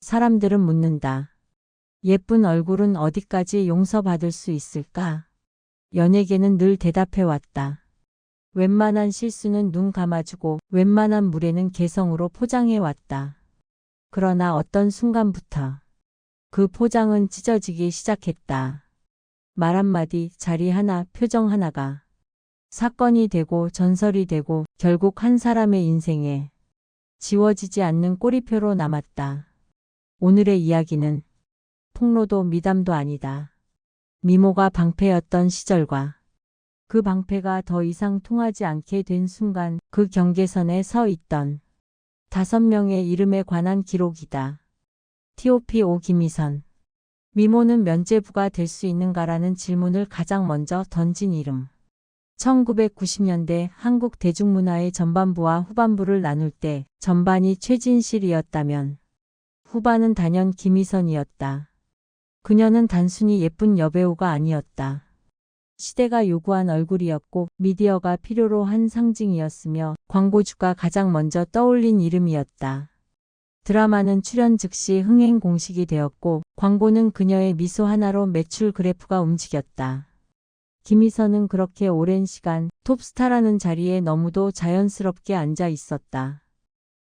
사람들은 묻는다. 예쁜 얼굴은 어디까지 용서받을 수 있을까? 연예계는 늘 대답해왔다. 웬만한 실수는 눈 감아주고 웬만한 무례는 개성으로 포장해왔다. 그러나 어떤 순간부터 그 포장은 찢어지기 시작했다. 말 한마디, 자리 하나, 표정 하나가 사건이 되고 전설이 되고 결국 한 사람의 인생에 지워지지 않는 꼬리표로 남았다. 오늘의 이야기는 폭로도 미담도 아니다. 미모가 방패였던 시절과 그 방패가 더 이상 통하지 않게 된 순간 그 경계선에 서 있던 5명의 이름에 관한 기록이다. TOP5 김희선. 미모는 면죄부가 될 수 있는가라는 질문을 가장 먼저 던진 이름. 1990년대 한국 대중문화의 전반부와 후반부를 나눌 때 전반이 최진실이었다면 후반은 단연 김희선이었다. 그녀는 단순히 예쁜 여배우가 아니었다. 시대가 요구한 얼굴이었고 미디어가 필요로 한 상징이었으며 광고주가 가장 먼저 떠올린 이름이었다. 드라마는 출연 즉시 흥행 공식이 되었고 광고는 그녀의 미소 하나로 매출 그래프가 움직였다. 김희선은 그렇게 오랜 시간 톱스타라는 자리에 너무도 자연스럽게 앉아 있었다.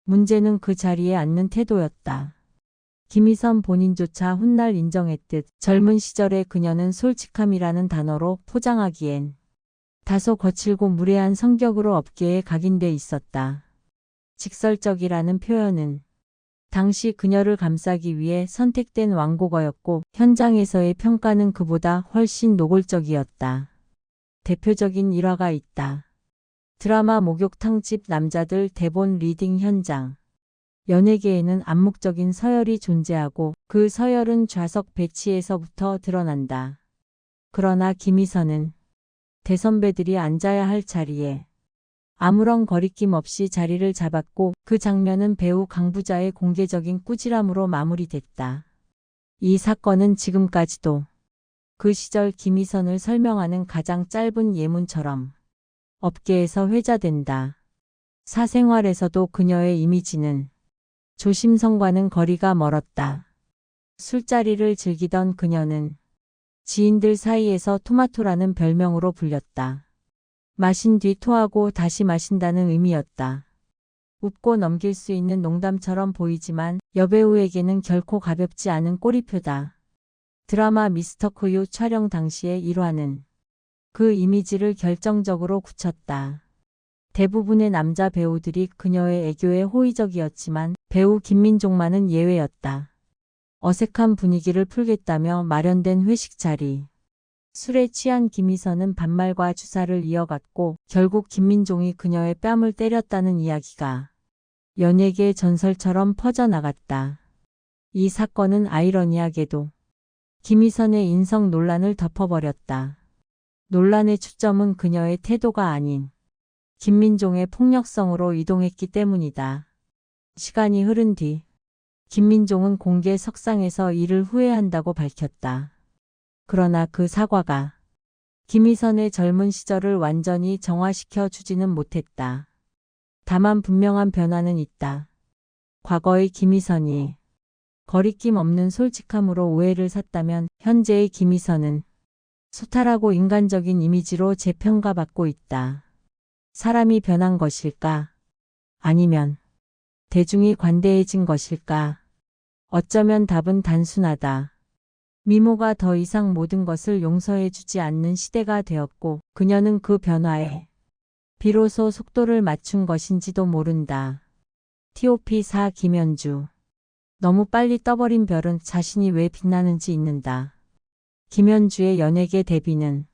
문제는 그 자리에 앉는 태도였다. 김희선 본인조차 훗날 인정했듯 젊은 시절의 그녀는 솔직함이라는 단어로 포장하기엔 다소 거칠고 무례한 성격으로 업계에 각인돼 있었다. 직설적이라는 표현은 당시 그녀를 감싸기 위해 선택된 완곡어였고 현장에서의 평가는 그보다 훨씬 노골적이었다. 대표적인 일화가 있다. 드라마 목욕탕집 남자들 대본 리딩 현장. 연예계에는 암묵적인 서열이 존재하고 그 서열은 좌석 배치에서부터 드러난다. 그러나 김희선은 대선배들이 앉아야 할 자리에 아무런 거리낌 없이 자리를 잡았고 그 장면은 배우 강부자의 공개적인 꾸지람으로 마무리됐다. 이 사건은 지금까지도 그 시절 김희선을 설명하는 가장 짧은 예문처럼 업계에서 회자된다. 사생활에서도 그녀의 이미지는 조심성과는 거리가 멀었다. 술자리를 즐기던 그녀는 지인들 사이에서 토마토라는 별명으로 불렸다. 마신 뒤 토하고 다시 마신다는 의미였다. 웃고 넘길 수 있는 농담처럼 보이지만 여배우에게는 결코 가볍지 않은 꼬리표다. 드라마 미스터 쿠유 촬영 당시의 일화는 그 이미지를 결정적으로 굳혔다. 대부분의 남자 배우들이 그녀의 애교에 호의적이었지만 배우 김민종만은 예외였다. 어색한 분위기를 풀겠다며 마련된 회식 자리. 술에 취한 김희선은 반말과 주사를 이어갔고 결국 김민종이 그녀의 뺨을 때렸다는 이야기가 연예계 전설처럼 퍼져나갔다. 이 사건은 아이러니하게도 김희선의 인성 논란을 덮어버렸다. 논란의 초점은 그녀의 태도가 아닌 김민종의 폭력성으로 이동했기 때문이다. 시간이 흐른 뒤 김민종은 공개 석상에서 이를 후회한다고 밝혔다. 그러나 그 사과가 김희선의 젊은 시절을 완전히 정화시켜 주지는 못했다. 다만 분명한 변화는 있다. 과거의 김희선이 거리낌 없는 솔직함으로 오해를 샀다면 현재의 김희선은 소탈하고 인간적인 이미지로 재평가받고 있다. 사람이 변한 것일까? 아니면 대중이 관대해진 것일까? 어쩌면 답은 단순하다. 미모가 더 이상 모든 것을 용서해주지 않는 시대가 되었고 그녀는 그 변화에 비로소 속도를 맞춘 것인지도 모른다. TOP4 김현주. 너무 빨리 떠버린 별은 자신이 왜 빛나는지 잊는다. 김현주의 연예계 데뷔는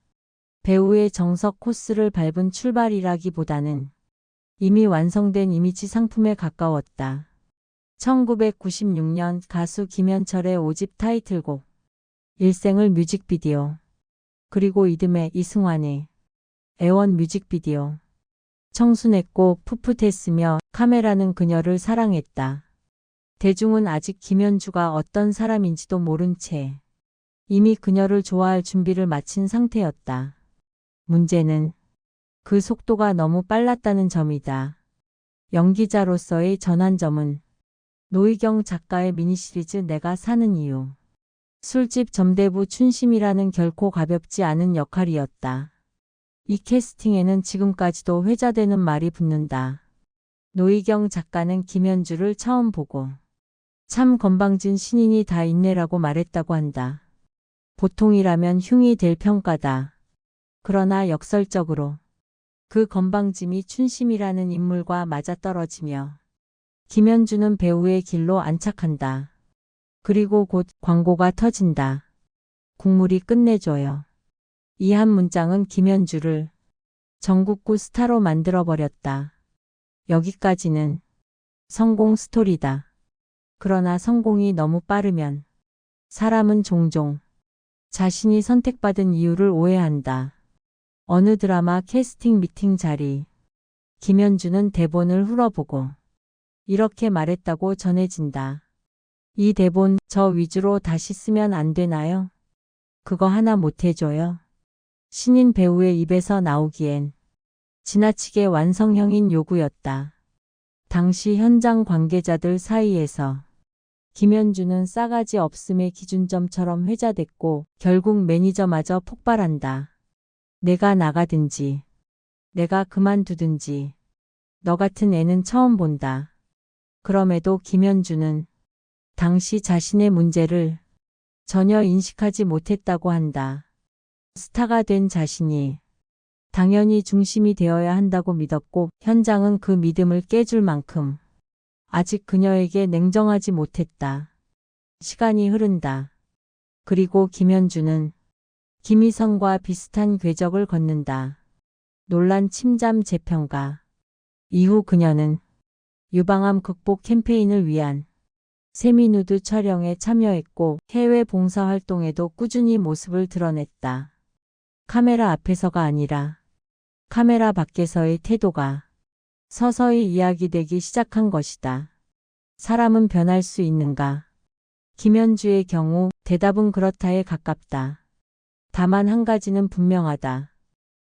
배우의 정석 코스를 밟은 출발이라기보다는 이미 완성된 이미지 상품에 가까웠다. 1996년 가수 김현철의 5집 타이틀곡 일생을 뮤직비디오 그리고 이듬해 이승환의 애원 뮤직비디오 청순했고 풋풋했으며 카메라는 그녀를 사랑했다. 대중은 아직 김현주가 어떤 사람인지도 모른 채 이미 그녀를 좋아할 준비를 마친 상태였다. 문제는 그 속도가 너무 빨랐다는 점이다. 연기자로서의 전환점은 노희경 작가의 미니시리즈 내가 사는 이유. 술집 점대부 춘심이라는 결코 가볍지 않은 역할이었다. 이 캐스팅에는 지금까지도 회자되는 말이 붙는다. 노희경 작가는 김현주를 처음 보고 참 건방진 신인이 다 있네라고 말했다고 한다. 보통이라면 흉이 될 평가다. 그러나 역설적으로 그 건방짐이 춘심이라는 인물과 맞아떨어지며 김현주는 배우의 길로 안착한다. 그리고 곧 광고가 터진다. 국물이 끝내줘요. 이 한 문장은 김현주를 전국구 스타로 만들어버렸다. 여기까지는 성공 스토리다. 그러나 성공이 너무 빠르면 사람은 종종 자신이 선택받은 이유를 오해한다. 어느 드라마 캐스팅 미팅 자리. 김현주는 대본을 훑어보고 이렇게 말했다고 전해진다. 이 대본 저 위주로 다시 쓰면 안 되나요? 그거 하나 못 해줘요. 신인 배우의 입에서 나오기엔 지나치게 완성형인 요구였다. 당시 현장 관계자들 사이에서 김현주는 싸가지 없음의 기준점처럼 회자됐고 결국 매니저마저 폭발한다. 내가 나가든지 내가 그만두든지 너 같은 애는 처음 본다. 그럼에도 김현주는 당시 자신의 문제를 전혀 인식하지 못했다고 한다. 스타가 된 자신이 당연히 중심이 되어야 한다고 믿었고 현장은 그 믿음을 깨줄 만큼 아직 그녀에게 냉정하지 못했다. 시간이 흐른다. 그리고 김현주는 김희선과 비슷한 궤적을 걷는다. 논란 침잠 재평가. 이후 그녀는 유방암 극복 캠페인을 위한 세미누드 촬영에 참여했고 해외 봉사활동에도 꾸준히 모습을 드러냈다. 카메라 앞에서가 아니라 카메라 밖에서의 태도가 서서히 이야기되기 시작한 것이다. 사람은 변할 수 있는가? 김현주의 경우 대답은 그렇다에 가깝다. 다만 한 가지는 분명하다.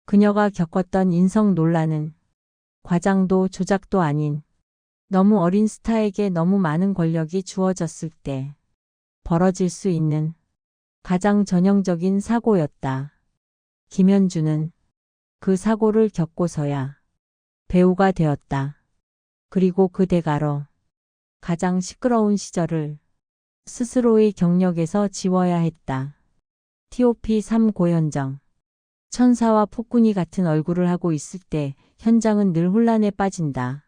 그녀가 겪었던 인성 논란은 과장도 조작도 아닌 너무 어린 스타에게 너무 많은 권력이 주어졌을 때 벌어질 수 있는 가장 전형적인 사고였다. 김현주는 그 사고를 겪고서야 배우가 되었다. 그리고 그 대가로 가장 시끄러운 시절을 스스로의 경력에서 지워야 했다. TOP3 고현정. 천사와 폭군이 같은 얼굴을 하고 있을 때 현장은 늘 혼란에 빠진다.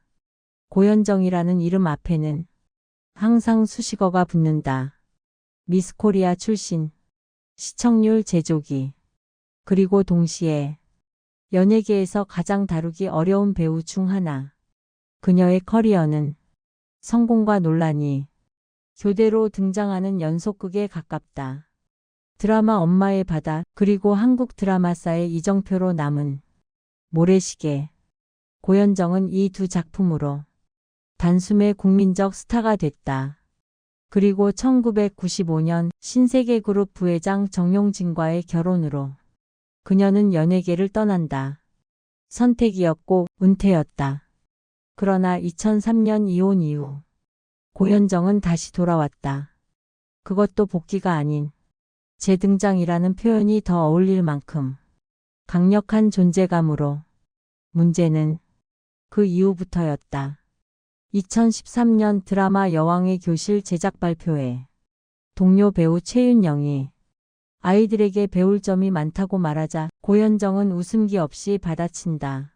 고현정이라는 이름 앞에는 항상 수식어가 붙는다. 미스코리아 출신, 시청률 제조기, 그리고 동시에 연예계에서 가장 다루기 어려운 배우 중 하나. 그녀의 커리어는 성공과 논란이 교대로 등장하는 연속극에 가깝다. 드라마 엄마의 바다 그리고 한국 드라마사의 이정표로 남은 모래시계. 고현정은 이 두 작품으로 단숨에 국민적 스타가 됐다. 그리고 1995년 신세계그룹 부회장 정용진과의 결혼으로 그녀는 연예계를 떠난다. 선택이었고 은퇴였다. 그러나 2003년 이혼 이후 고현정은 다시 돌아왔다. 그것도 복귀가 아닌 재등장이라는 표현이 더 어울릴 만큼 강력한 존재감으로. 문제는 그 이후부터였다. 2013년 드라마 여왕의 교실 제작 발표회. 동료 배우 최윤영이 아이들에게 배울 점이 많다고 말하자 고현정은 웃음기 없이 받아친다.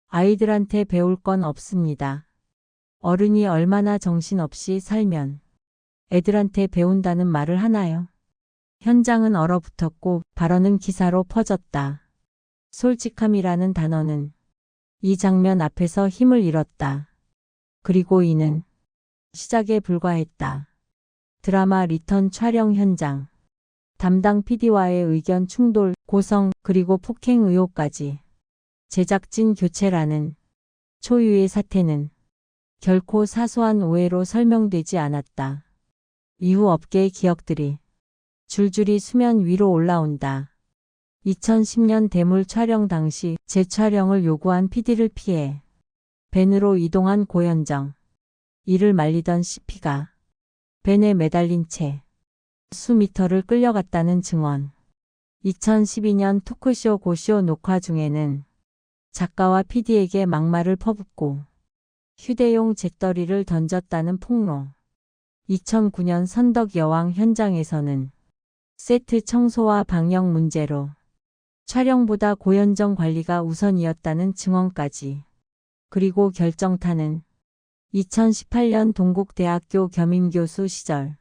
아이들한테 배울 건 없습니다. 어른이 얼마나 정신없이 살면 애들한테 배운다는 말을 하나요? 현장은 얼어붙었고 발언은 기사로 퍼졌다. 솔직함이라는 단어는 이 장면 앞에서 힘을 잃었다. 그리고 이는 시작에 불과했다. 드라마 리턴 촬영 현장. 담당 PD와의 의견 충돌, 고성, 그리고 폭행 의혹까지. 제작진 교체라는 초유의 사태는 결코 사소한 오해로 설명되지 않았다. 이후 업계의 기억들이 줄줄이 수면 위로 올라온다. 2010년 대물 촬영 당시 재촬영을 요구한 PD를 피해 밴으로 이동한 고현정. 이를 말리던 CP가 벤에 매달린 채 수미터를 끌려갔다는 증언. 2012년 토크쇼 고쇼 녹화 중에는 작가와 PD에게 막말을 퍼붓고 휴대용 잿더리를 던졌다는 폭로. 2009년 선덕 여왕 현장에서는 세트 청소와 방역 문제로 촬영보다 고현정 관리가 우선이었다는 증언까지. 그리고 결정타는 2018년 동국대학교 겸임교수 시절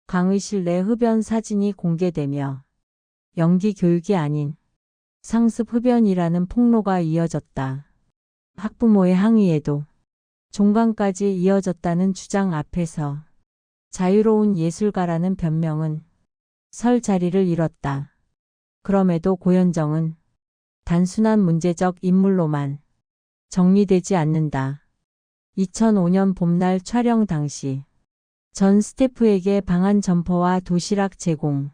강의실 내 흡연 사진이 공개되며 연기 교육이 아닌 상습 흡연이라는 폭로가 이어졌다. 학부모의 항의에도 종강까지 이어졌다는 주장 앞에서 자유로운 예술가라는 변명은 설 자리를 잃었다. 그럼에도 고현정은 단순한 문제적 인물로만 정리되지 않는다. 2005년 봄날 촬영 당시 전 스태프에게 방한 점퍼와 도시락 제공.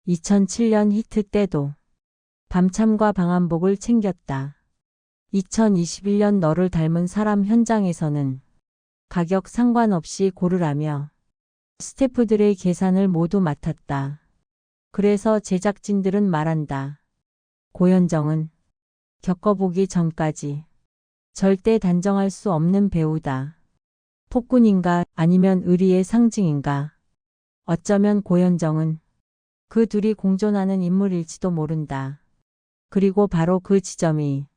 2007년 히트 때도 밤참과 방한복을 챙겼다. 2021년 너를 닮은 사람 현장에서는 가격 상관없이 고르라며 스태프들의 계산을 모두 맡았다. 그래서 제작진들은 말한다. 고현정은 겪어보기 전까지 절대 단정할 수 없는 배우다. 폭군인가 아니면 의리의 상징인가. 어쩌면 고현정은 그 둘이 공존하는 인물일지도 모른다. 그리고 바로 그 지점이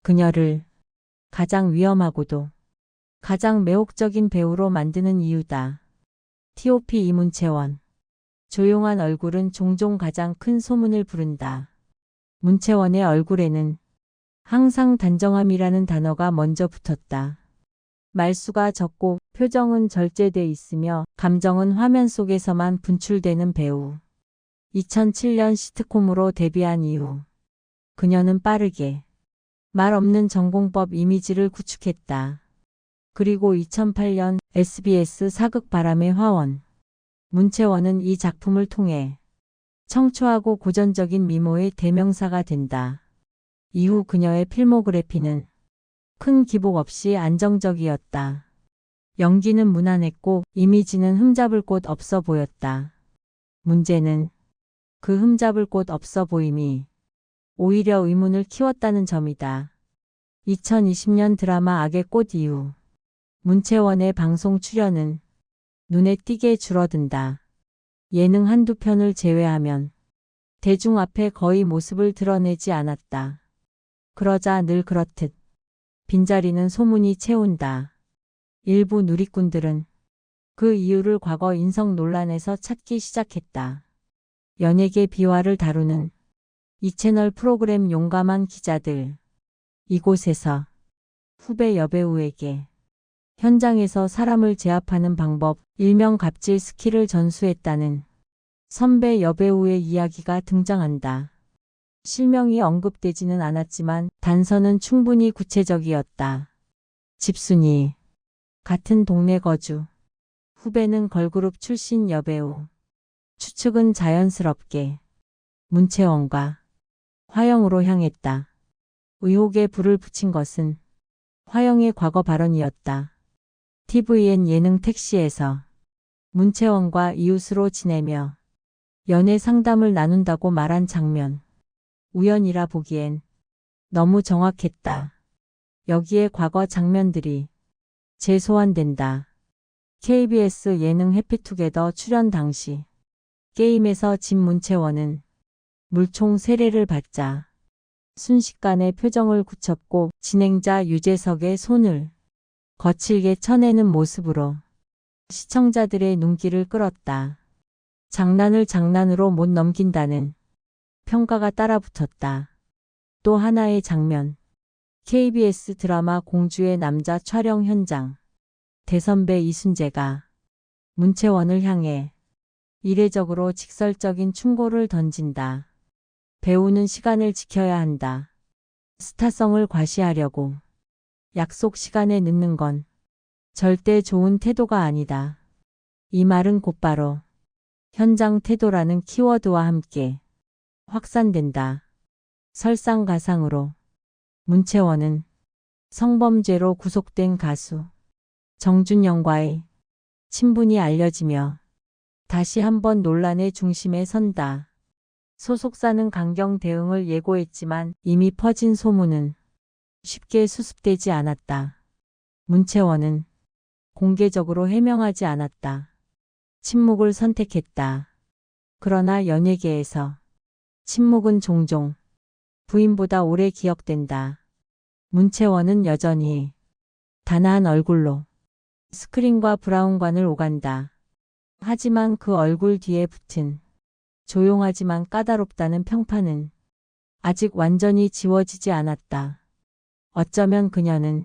그녀를 가장 위험하고도 가장 매혹적인 배우로 만드는 이유다. T.O.P 이문채원. 조용한 얼굴은 종종 가장 큰 소문을 부른다. 문채원의 얼굴에는 항상 단정함이라는 단어가 먼저 붙었다. 말수가 적고 표정은 절제돼 있으며 감정은 화면 속에서만 분출되는 배우. 2007년 시트콤으로 데뷔한 이후 그녀는 빠르게 말 없는 전공법 이미지를 구축했다. 그리고 2008년 SBS 사극 바람의 화원. 문채원은 이 작품을 통해 청초하고 고전적인 미모의 대명사가 된다. 이후 그녀의 필모그래피는 큰 기복 없이 안정적이었다. 연기는 무난했고 이미지는 흠잡을 곳 없어 보였다. 문제는 그 흠잡을 곳 없어 보임이 오히려 의문을 키웠다는 점이다. 2020년 드라마 악의 꽃 이후 문채원의 방송 출연은 눈에 띄게 줄어든다. 예능 한두 편을 제외하면 대중 앞에 거의 모습을 드러내지 않았다. 그러자 늘 그렇듯 빈자리는 소문이 채운다. 일부 누리꾼들은 그 이유를 과거 인성 논란에서 찾기 시작했다. 연예계 비화를 다루는 이 채널 프로그램 용감한 기자들. 이곳에서 후배 여배우에게 현장에서 사람을 제압하는 방법, 일명 갑질 스킬을 전수했다는 선배 여배우의 이야기가 등장한다. 실명이 언급되지는 않았지만 단서는 충분히 구체적이었다. 집순이. 같은 동네 거주. 후배는 걸그룹 출신 여배우. 추측은 자연스럽게 문채원과 화영으로 향했다. 의혹에 불을 붙인 것은 화영의 과거 발언이었다. TVN 예능 택시에서 문채원과 이웃으로 지내며 연애 상담을 나눈다고 말한 장면. 우연이라 보기엔 너무 정확했다. 여기에 과거 장면들이 재소환된다. KBS 예능 해피투게더 출연 당시 게임에서 진 문채원은 물총 세례를 받자 순식간에 표정을 굳혔고 진행자 유재석의 손을 거칠게 쳐내는 모습으로 시청자들의 눈길을 끌었다. 장난을 장난으로 못 넘긴다는 평가가 따라붙었다. 또 하나의 장면. KBS 드라마 공주의 남자 촬영 현장. 대선배 이순재가 문채원을 향해 이례적으로 직설적인 충고를 던진다. 배우는 시간을 지켜야 한다. 스타성을 과시하려고 약속 시간에 늦는 건 절대 좋은 태도가 아니다. 이 말은 곧바로 현장 태도라는 키워드와 함께 확산된다. 설상가상으로 문채원은 성범죄로 구속된 가수 정준영과의 친분이 알려지며 다시 한번 논란의 중심에 선다. 소속사는 강경 대응을 예고했지만 이미 퍼진 소문은 쉽게 수습되지 않았다. 문채원은 공개적으로 해명하지 않았다. 침묵을 선택했다. 그러나 연예계에서 침묵은 종종 부인보다 오래 기억된다. 문채원은 여전히 단아한 얼굴로 스크린과 브라운관을 오간다. 하지만 그 얼굴 뒤에 붙은 조용하지만 까다롭다는 평판은 아직 완전히 지워지지 않았다. 어쩌면 그녀는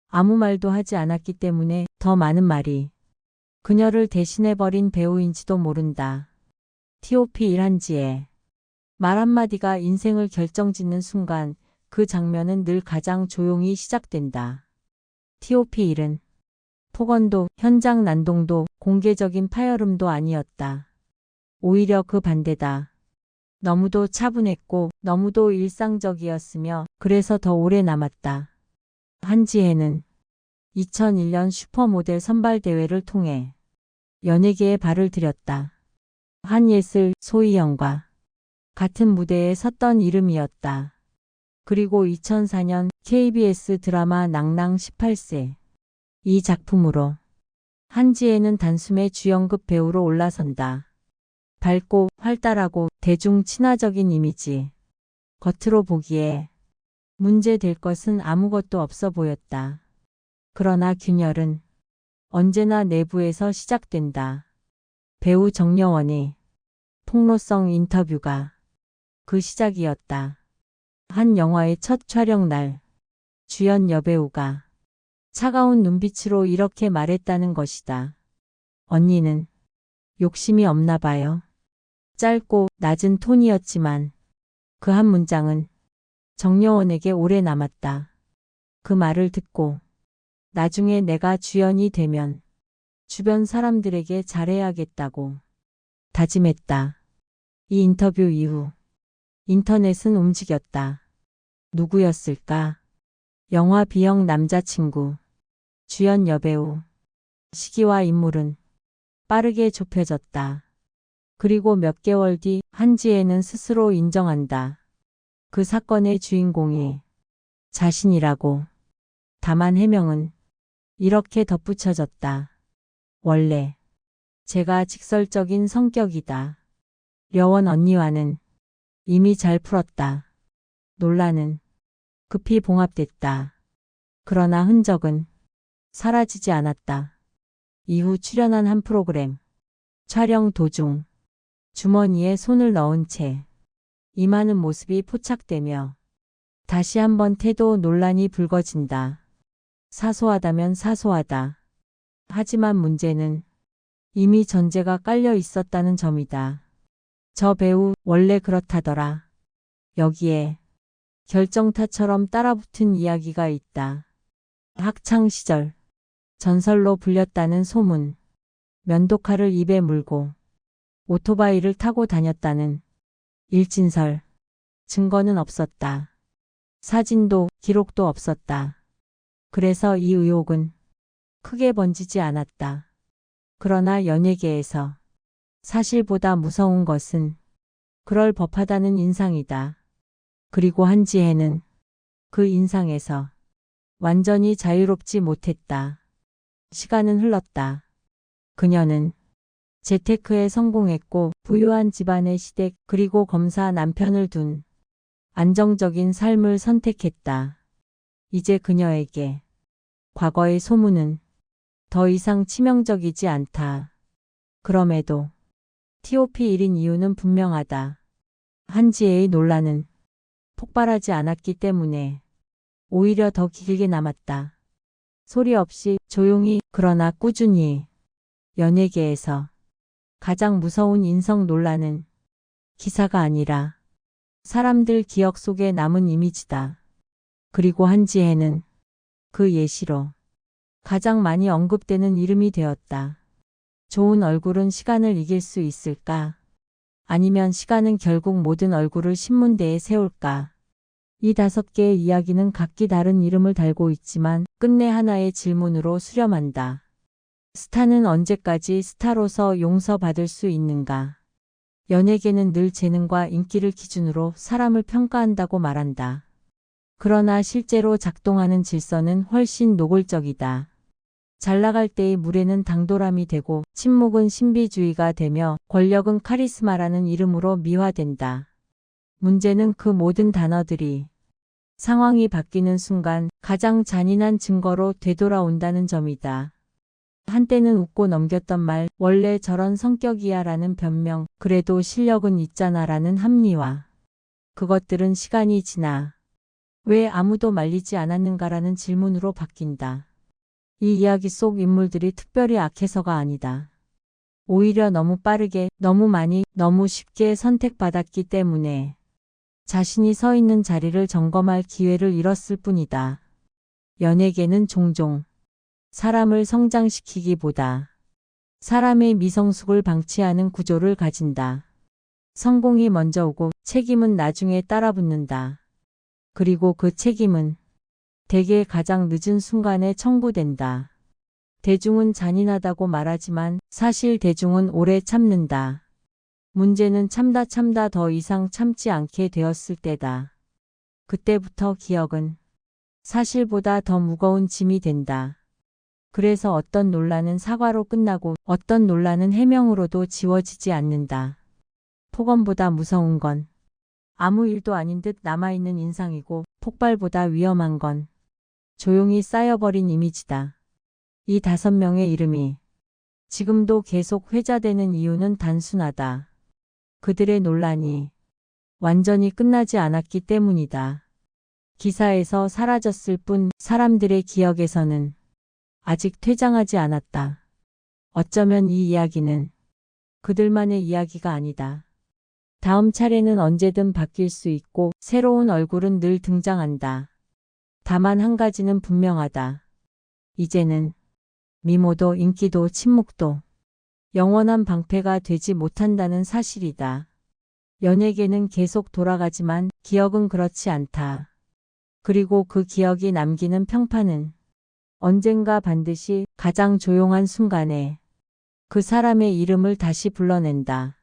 아무 말도 하지 않았기 때문에 더 많은 말이 그녀를 대신해버린 배우인지도 모른다. T.O.P. 일한지에 말 한마디가 인생을 결정짓는 순간 그 장면은 늘 가장 조용히 시작된다. T.O.P. 일은 폭언도 현장 난동도 공개적인 파열음도 아니었다. 오히려 그 반대다. 너무도 차분했고 너무도 일상적이었으며 그래서 더 오래 남았다. 한지혜는 2001년 슈퍼모델 선발대회를 통해 연예계에 발을 들였다. 한예슬, 소희영과 같은 무대에 섰던 이름이었다. 그리고 2004년 KBS 드라마 낭낭 18세 이 작품으로 한지혜는 단숨에 주연급 배우로 올라선다. 밝고 활달하고 대중 친화적인 이미지. 겉으로 보기에 문제될 것은 아무것도 없어 보였다. 그러나 균열은 언제나 내부에서 시작된다. 배우 정여원의 폭로성 인터뷰가 그 시작이었다. 한 영화의 첫 촬영 날 주연 여배우가 차가운 눈빛으로 이렇게 말했다는 것이다. 언니는 욕심이 없나 봐요. 짧고 낮은 톤이었지만 그 한 문장은 정여원에게 오래 남았다. 그 말을 듣고 나중에 내가 주연이 되면 주변 사람들에게 잘해야겠다고 다짐했다. 이 인터뷰 이후 인터넷은 움직였다. 누구였을까? 영화 B형 남자친구, 주연 여배우. 시기와 인물은 빠르게 좁혀졌다. 그리고 몇 개월 뒤 한지혜는 스스로 인정한다. 그 사건의 주인공이 자신이라고. 다만 해명은 이렇게 덧붙여졌다. 원래 제가 직설적인 성격이다. 려원 언니와는 이미 잘 풀었다. 논란은 급히 봉합됐다. 그러나 흔적은 사라지지 않았다. 이후 출연한 한 프로그램. 촬영 도중 주머니에 손을 넣은 채 임하는 모습이 포착되며 다시 한번 태도 논란이 불거진다. 사소하다면 사소하다. 하지만 문제는 이미 전제가 깔려 있었다는 점이다. 저 배우 원래 그렇다더라. 여기에 결정타처럼 따라붙은 이야기가 있다. 학창 시절 전설로 불렸다는 소문. 면도칼을 입에 물고 오토바이를 타고 다녔다는 일진설. 증거는 없었다. 사진도 기록도 없었다. 그래서 이 의혹은 크게 번지지 않았다. 그러나 연예계에서 사실보다 무서운 것은 그럴 법하다는 인상이다. 그리고 한지혜는 그 인상에서 완전히 자유롭지 못했다. 시간은 흘렀다. 그녀는 재테크에 성공했고 부유한 집안의 시댁 그리고 검사 남편을 둔 안정적인 삶을 선택했다. 이제 그녀에게 과거의 소문은 더 이상 치명적이지 않다. 그럼에도 T.O.P. 1인 이유는 분명하다. 한지혜의 논란은 폭발하지 않았기 때문에 오히려 더 길게 남았다. 소리 없이 조용히 그러나 꾸준히. 연예계에서 가장 무서운 인성 논란은 기사가 아니라 사람들 기억 속에 남은 이미지다. 그리고 한지혜는 그 예시로 가장 많이 언급되는 이름이 되었다. 좋은 얼굴은 시간을 이길 수 있을까? 아니면 시간은 결국 모든 얼굴을 신문대에 세울까? 이 5개의 이야기는 각기 다른 이름을 달고 있지만 끝내 하나의 질문으로 수렴한다. 스타는 언제까지 스타로서 용서받을 수 있는가? 연예계는 늘 재능과 인기를 기준으로 사람을 평가한다고 말한다. 그러나 실제로 작동하는 질서는 훨씬 노골적이다. 잘 나갈 때의 무례는 당돌함이 되고 침묵은 신비주의가 되며 권력은 카리스마라는 이름으로 미화된다. 문제는 그 모든 단어들이 상황이 바뀌는 순간 가장 잔인한 증거로 되돌아온다는 점이다. 한때는 웃고 넘겼던 말, 원래 저런 성격이야 라는 변명, 그래도 실력은 있잖아 라는 합리화. 그것들은 시간이 지나 왜 아무도 말리지 않았는가라는 질문으로 바뀐다. 이 이야기 속 인물들이 특별히 악해서가 아니다. 오히려 너무 빠르게, 너무 많이, 너무 쉽게 선택받았기 때문에 자신이 서 있는 자리를 점검할 기회를 잃었을 뿐이다. 연예계는 종종 사람을 성장시키기보다 사람의 미성숙을 방치하는 구조를 가진다. 성공이 먼저 오고 책임은 나중에 따라붙는다. 그리고 그 책임은 대개 가장 늦은 순간에 청구된다. 대중은 잔인하다고 말하지만 사실 대중은 오래 참는다. 문제는 참다 더 이상 참지 않게 되었을 때다. 그때부터 기억은 사실보다 더 무거운 짐이 된다. 그래서 어떤 논란은 사과로 끝나고 어떤 논란은 해명으로도 지워지지 않는다. 폭언보다 무서운 건 아무 일도 아닌 듯 남아있는 인상이고 폭발보다 위험한 건 조용히 쌓여버린 이미지다. 이 5명의 이름이 지금도 계속 회자되는 이유는 단순하다. 그들의 논란이 완전히 끝나지 않았기 때문이다. 기사에서 사라졌을 뿐 사람들의 기억에서는 아직 퇴장하지 않았다. 어쩌면 이 이야기는 그들만의 이야기가 아니다. 다음 차례는 언제든 바뀔 수 있고 새로운 얼굴은 늘 등장한다. 다만 한 가지는 분명하다. 이제는 미모도 인기도 침묵도 영원한 방패가 되지 못한다는 사실이다. 연예계는 계속 돌아가지만 기억은 그렇지 않다. 그리고 그 기억이 남기는 평판은 언젠가 반드시 가장 조용한 순간에 그 사람의 이름을 다시 불러낸다.